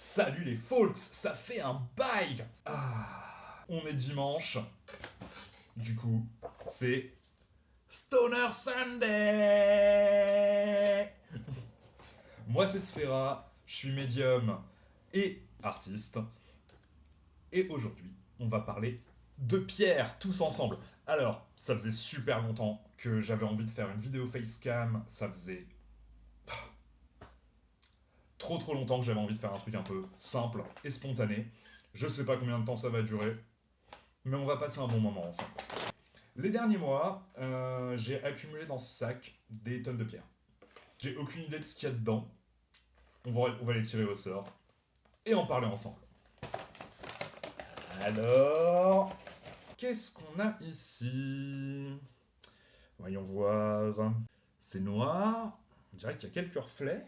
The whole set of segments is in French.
Salut les folks, ça fait un bail. On est dimanche. Du coup, c'est Stoner Sunday. Moi c'est Sphera, je suis médium et artiste. Et aujourd'hui, on va parler de pierre tous ensemble. Alors, ça faisait super longtemps que j'avais envie de faire une vidéo facecam. Ça faisait trop longtemps que j'avais envie de faire un truc un peu simple et spontané. Je sais pas combien de temps ça va durer, mais on va passer un bon moment ensemble. Les derniers mois, j'ai accumulé dans ce sac des tonnes de pierres. J'ai aucune idée de ce qu'il y a dedans. On va les tirer au sort et en parler ensemble. Alors, qu'est-ce qu'on a ici? Voyons voir. C'est noir. On dirait qu'il y a quelques reflets.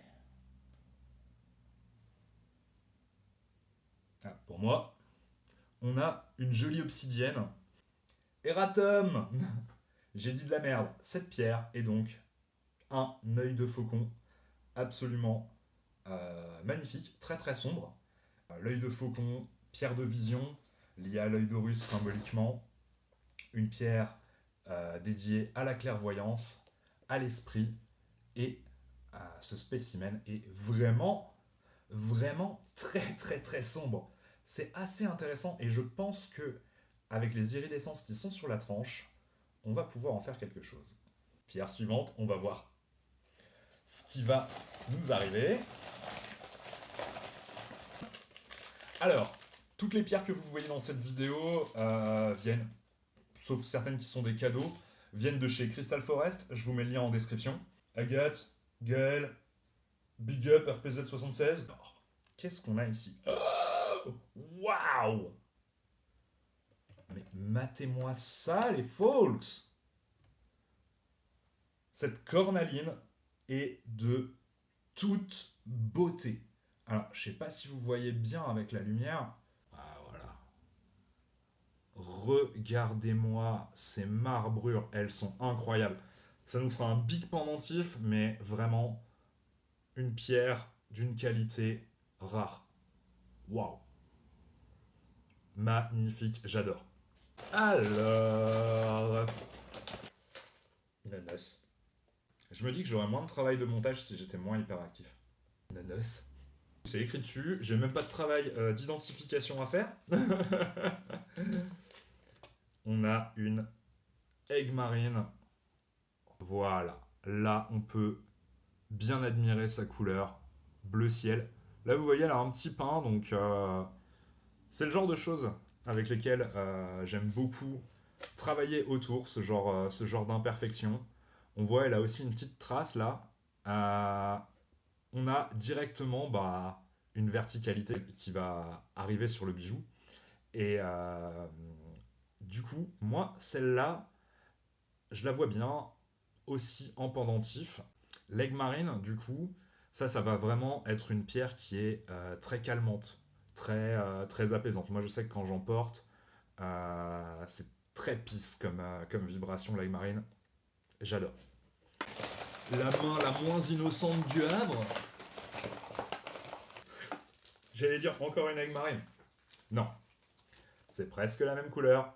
Pour moi, on a une jolie obsidienne. Erratum. J'ai dit de la merde. Cette pierre est donc un œil de faucon absolument magnifique, très sombre. L'œil de faucon, pierre de vision, liée à l'œil d'Horus symboliquement. Une pierre dédiée à la clairvoyance, à l'esprit. Et ce spécimen est vraiment très sombre. C'est assez intéressant et je pense que avec les iridescences qui sont sur la tranche, on va pouvoir en faire quelque chose. Pierre suivante, on va voir ce qui va nous arriver. Alors, toutes les pierres que vous voyez dans cette vidéo viennent, sauf certaines qui sont des cadeaux, viennent de chez Crystal Forest. Je vous mets le lien en description. Agathe, Gaël, Big Up, RPZ76. Alors, qu'est-ce qu'on a ici? Oh, waouh! Mais matez-moi ça, les folks! Cette cornaline est de toute beauté. Alors, je sais pas si vous voyez bien avec la lumière. Ah, voilà. Regardez-moi ces marbrures, elles sont incroyables. Ça nous fera un big pendentif, mais vraiment une pierre d'une qualité rare. Waouh! Magnifique, j'adore. Alors... Nanos. Je me dis que j'aurais moins de travail de montage si j'étais moins hyperactif. Nanos. C'est écrit dessus, j'ai même pas de travail d'identification à faire. On a une Egg Marine. Voilà. Là, on peut bien admirer sa couleur. Bleu ciel. Là, vous voyez, elle a un petit pain, donc c'est le genre de choses avec lesquelles j'aime beaucoup travailler autour, ce genre d'imperfection. On voit, elle a aussi une petite trace là. On a directement une verticalité qui va arriver sur le bijou. Et du coup, moi, celle-là, je la vois bien aussi en pendentif. L'Egg Marine, du coup, ça va vraiment être une pierre qui est très calmante, très apaisante. Moi, je sais que quand j'en porte, c'est très peace comme vibration, l'Egg Marine. J'adore. La main la moins innocente du Havre. J'allais dire encore une Egg Marine. Non. C'est presque la même couleur.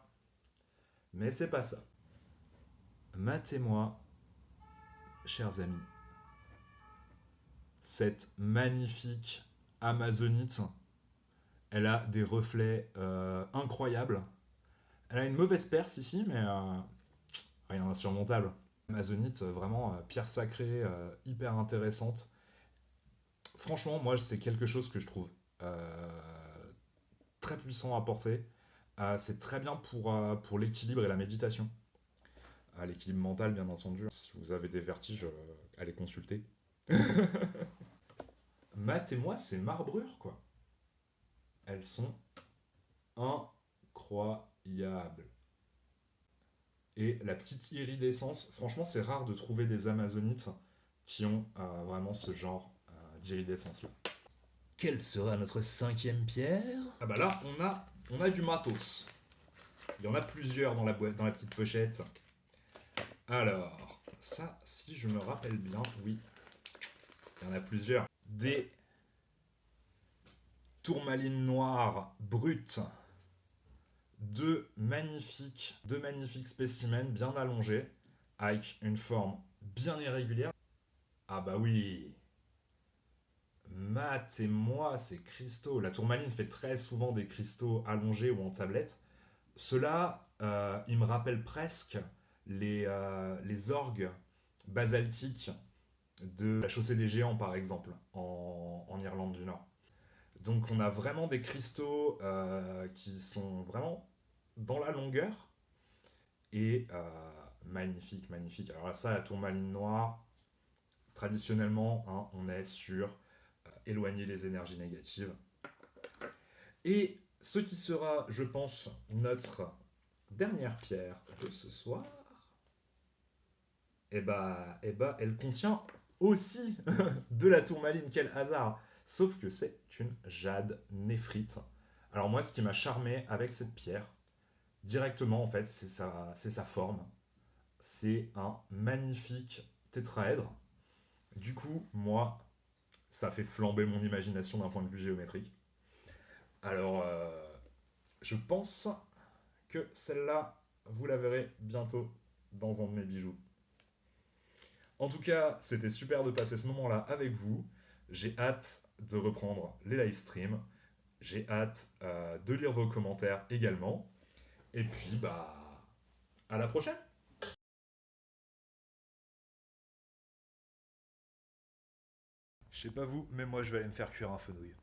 Mais c'est pas ça. Matez-moi, chers amis, cette magnifique amazonite. Elle a des reflets incroyables. Elle a une mauvaise perce ici, mais rien d'insurmontable. Amazonite, vraiment pierre sacrée, hyper intéressante. Franchement, moi, c'est quelque chose que je trouve très puissant à porter. C'est très bien pour l'équilibre et la méditation. L'équilibre mental, bien entendu. Si vous avez des vertiges, allez consulter. Matez-moi ces marbrures, quoi. Elles sont incroyables. Et la petite iridescence, franchement, c'est rare de trouver des amazonites qui ont vraiment ce genre d'iridescence-là. Quelle sera notre cinquième pierre? Ah bah là, on a du matos. Il y en a plusieurs dans la boîte, dans la petite pochette. Alors, ça, si je me rappelle bien, oui, il y en a plusieurs. Des Tourmaline noire brute. Deux magnifiques spécimens bien allongés, avec une forme bien irrégulière. Ah bah oui, Matt et moi, c'est cristaux. La tourmaline fait très souvent des cristaux allongés ou en tablette. Ceux-là, ils me rappellent presque les orgues basaltiques de la chaussée des géants, par exemple, en Irlande du Nord. Donc on a vraiment des cristaux qui sont vraiment dans la longueur et magnifique, magnifique. Alors là, ça, la tourmaline noire, traditionnellement, hein, on est sur éloigner les énergies négatives. Et ce qui sera, je pense, notre dernière pierre de ce soir, elle contient aussi de la tourmaline. Quel hasard! Sauf que c'est une jade néphrite. Alors moi, ce qui m'a charmé avec cette pierre, directement en fait, c'est sa forme. C'est un magnifique tétraèdre. Du coup, moi, ça fait flamber mon imagination d'un point de vue géométrique. Alors, je pense que celle-là, vous la verrez bientôt dans un de mes bijoux. En tout cas, c'était super de passer ce moment-là avec vous. J'ai hâte de reprendre les live streams. J'ai hâte de lire vos commentaires également. Et puis, bah, à la prochaine! Je sais pas vous, mais moi je vais aller me faire cuire un fenouil.